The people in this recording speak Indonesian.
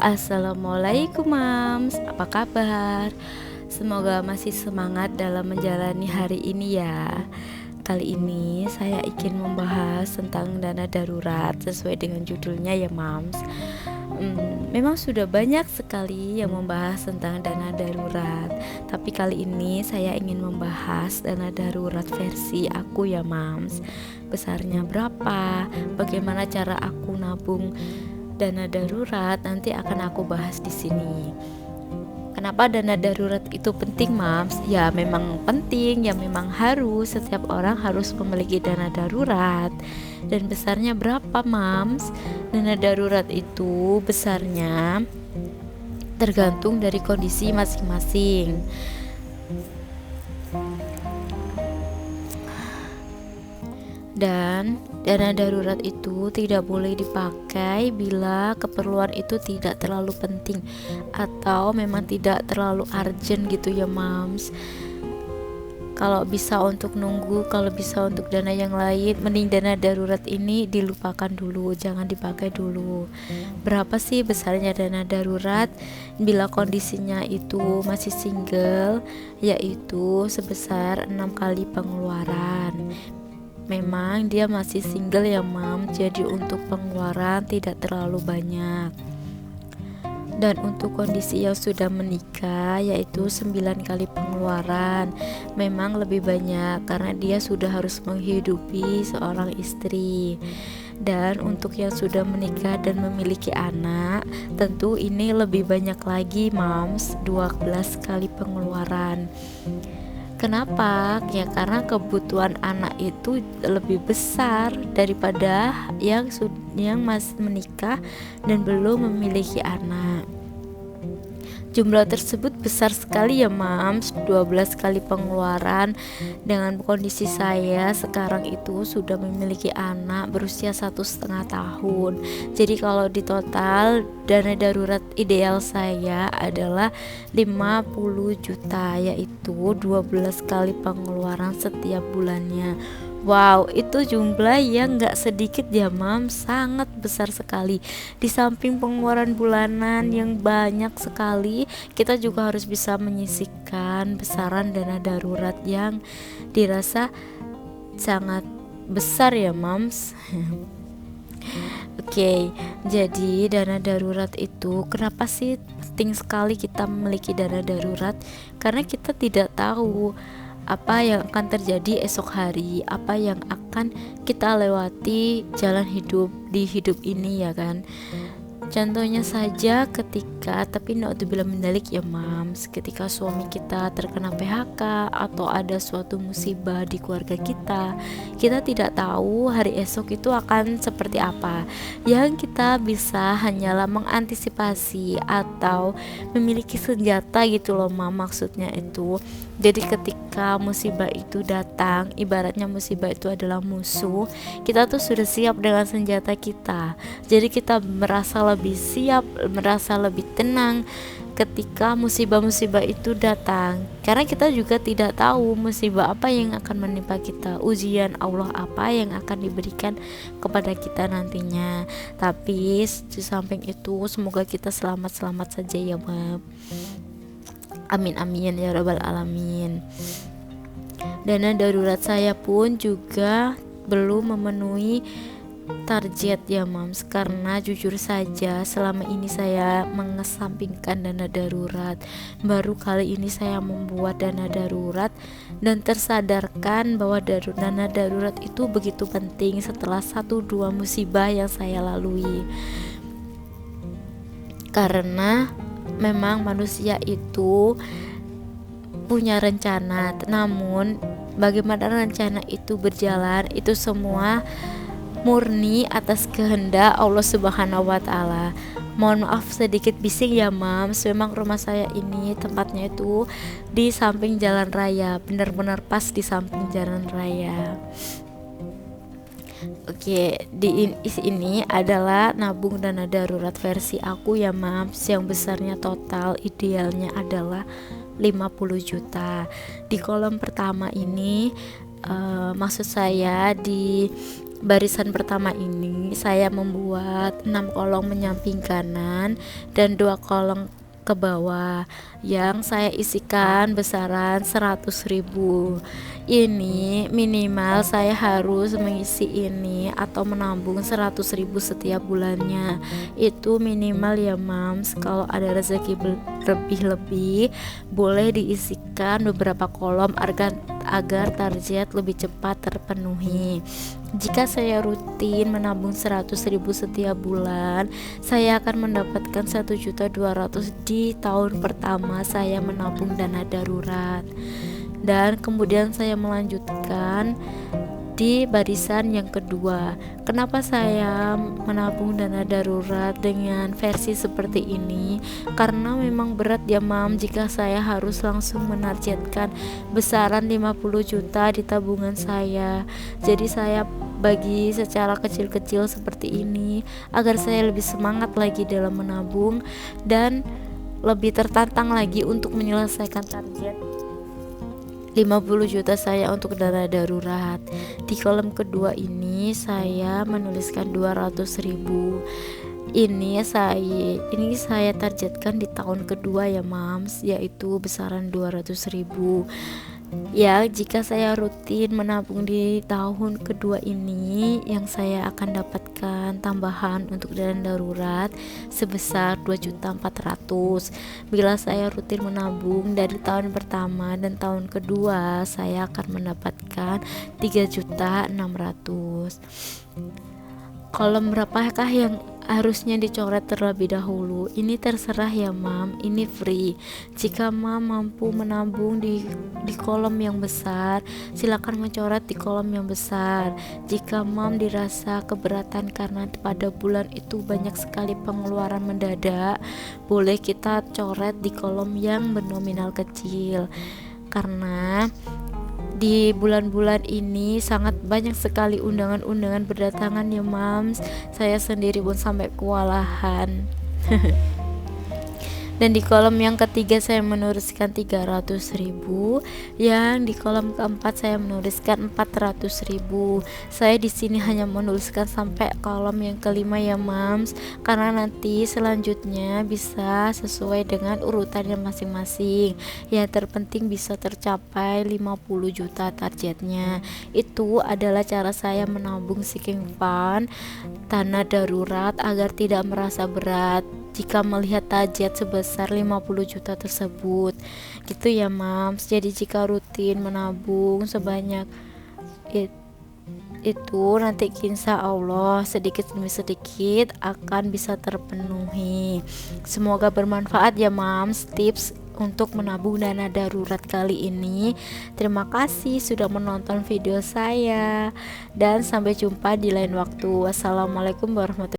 Assalamualaikum Mams, apa kabar? Semoga masih semangat dalam menjalani hari ini ya. Kali ini saya ingin membahas tentang dana darurat sesuai dengan judulnya ya Mams. Memang sudah banyak sekali yang membahas tentang dana darurat, tapi kali ini saya ingin membahas dana darurat versi aku ya Mams. Besarnya berapa? Bagaimana cara aku nabung dana darurat? Nanti akan aku bahas di sini. Kenapa dana darurat itu penting, Mams? Ya memang penting, ya memang harus. Setiap orang harus memiliki dana darurat. Dan besarnya berapa, Mams? Dana darurat itu besarnya tergantung dari kondisi masing-masing. Dan dana darurat itu tidak boleh dipakai bila keperluan itu tidak terlalu penting atau memang tidak terlalu urgent gitu ya Mams. Kalau bisa untuk nunggu, kalau bisa untuk dana yang lain, mending dana darurat ini dilupakan dulu, jangan dipakai dulu. Berapa sih besarnya dana darurat bila kondisinya itu masih single? Yaitu sebesar 6 kali pengeluaran. Memang dia masih single ya Mam, jadi untuk pengeluaran tidak terlalu banyak. Dan untuk kondisi yang sudah menikah yaitu 9 kali pengeluaran. Memang lebih banyak karena dia sudah harus menghidupi seorang istri. Dan untuk yang sudah menikah dan memiliki anak, tentu ini lebih banyak lagi Mams, 12 kali pengeluaran. Kenapa? Ya karena kebutuhan anak itu lebih besar daripada yang masih menikah dan belum memiliki anak. Jumlah tersebut besar sekali ya Mams, 12 kali pengeluaran. Dengan kondisi saya sekarang itu sudah memiliki anak berusia 1,5 tahun. Jadi kalau di total dana darurat ideal saya adalah 50 juta, yaitu 12 kali pengeluaran setiap bulannya. Wow, itu jumlah yang gak sedikit ya Mam, sangat besar sekali. Di samping pengeluaran bulanan yang banyak sekali, kita juga harus bisa menyisihkan besaran dana darurat yang dirasa sangat besar ya Mams. Oke, jadi dana darurat itu kenapa sih penting sekali kita memiliki dana darurat? Karena kita tidak tahu apa yang akan terjadi esok hari, apa yang akan kita lewati jalan hidup di hidup ini ya kan. Contohnya saja tapi naudzubillah mendalik ya Mams, ketika suami kita terkena PHK atau ada suatu musibah di keluarga kita tidak tahu hari esok itu akan seperti apa. Yang kita bisa hanyalah mengantisipasi atau memiliki senjata gitu loh Mam, maksudnya itu. Jadi ketika musibah itu datang, ibaratnya musibah itu adalah musuh, kita tuh sudah siap dengan senjata kita. Jadi kita merasa lebih siap, merasa lebih tenang ketika musibah-musibah itu datang. Karena kita juga tidak tahu musibah apa yang akan menimpa kita, ujian Allah apa yang akan diberikan kepada kita nantinya. Tapi di samping itu semoga kita selamat-selamat saja ya Mam. Amin amin ya rabbal alamin. Dana darurat saya pun juga belum memenuhi target ya Mams, karena jujur saja selama ini saya mengesampingkan dana darurat. Baru kali ini saya membuat dana darurat dan tersadarkan bahwa dana darurat itu begitu penting setelah 1-2 musibah yang saya lalui. Karena memang manusia itu punya rencana, namun bagaimana rencana itu berjalan itu semua murni atas kehendak Allah Subhanahu wa taala. Mohon maaf sedikit bising ya Mams, memang rumah saya ini tempatnya itu di samping jalan raya, benar-benar pas di samping jalan raya. Oke, di ini adalah nabung dana darurat versi aku ya Mams, yang besarnya total idealnya adalah 50 juta. Di kolom pertama ini maksud saya di barisan pertama ini saya membuat 6 kolom menyamping kanan dan 2 kolom ke bawah yang saya isikan besaran 100.000. Ini minimal saya harus mengisi ini atau menabung 100.000 setiap bulannya. Itu minimal ya mams. Kalau ada rezeki lebih boleh diisikan beberapa kolom agar target lebih cepat terpenuhi. Jika saya rutin menabung 100.000 setiap bulan, saya akan mendapatkan 1.200.000 di tahun pertama saya menabung dana darurat. Dan kemudian saya melanjutkan di barisan yang kedua. Kenapa saya menabung dana darurat dengan versi seperti ini? Karena memang berat ya mam, jika saya harus langsung menargetkan besaran 50 juta di tabungan saya. Jadi saya bagi secara kecil-kecil seperti ini agar saya lebih semangat lagi dalam menabung dan lebih tertantang lagi untuk menyelesaikan target 50 juta saya untuk dana darurat. Di kolom kedua ini saya menuliskan 200.000. Ini saya targetkan di tahun kedua ya mams, yaitu besaran 200.000. Ya, jika saya rutin menabung di tahun kedua ini, yang saya akan dapatkan tambahan untuk dana darurat sebesar 2.400.000. Bila saya rutin menabung dari tahun pertama dan tahun kedua, saya akan mendapatkan 3.600.000. Kolom berapakah yang harusnya dicoret terlebih dahulu? Ini terserah ya mam, ini free. Jika mam mampu menabung di kolom yang besar, silakan mencoret di kolom yang besar. Jika mam dirasa keberatan karena pada bulan itu banyak sekali pengeluaran mendadak, boleh kita coret di kolom yang bernominal kecil. Karena di bulan-bulan ini sangat banyak sekali undangan-undangan berdatangan ya mams, saya sendiri pun sampai kewalahan. Dan di kolom yang ketiga saya menuliskan 300.000, yang di kolom keempat saya menuliskan 400.000. Saya di sini hanya menuliskan sampai kolom yang kelima ya mams, karena nanti selanjutnya bisa sesuai dengan urutannya masing-masing. Yang terpenting bisa tercapai 50 juta targetnya. Itu adalah cara saya menabung sinking fund dana darurat agar tidak merasa berat jika melihat target sebesar 50 juta tersebut, gitu ya mams. Jadi jika rutin menabung sebanyak itu nanti insya Allah sedikit demi sedikit akan bisa terpenuhi. Semoga bermanfaat ya mams tips untuk menabung dana darurat kali ini. Terima kasih sudah menonton video saya dan sampai jumpa di lain waktu. Wassalamualaikum warahmatullahi wabarakatuh.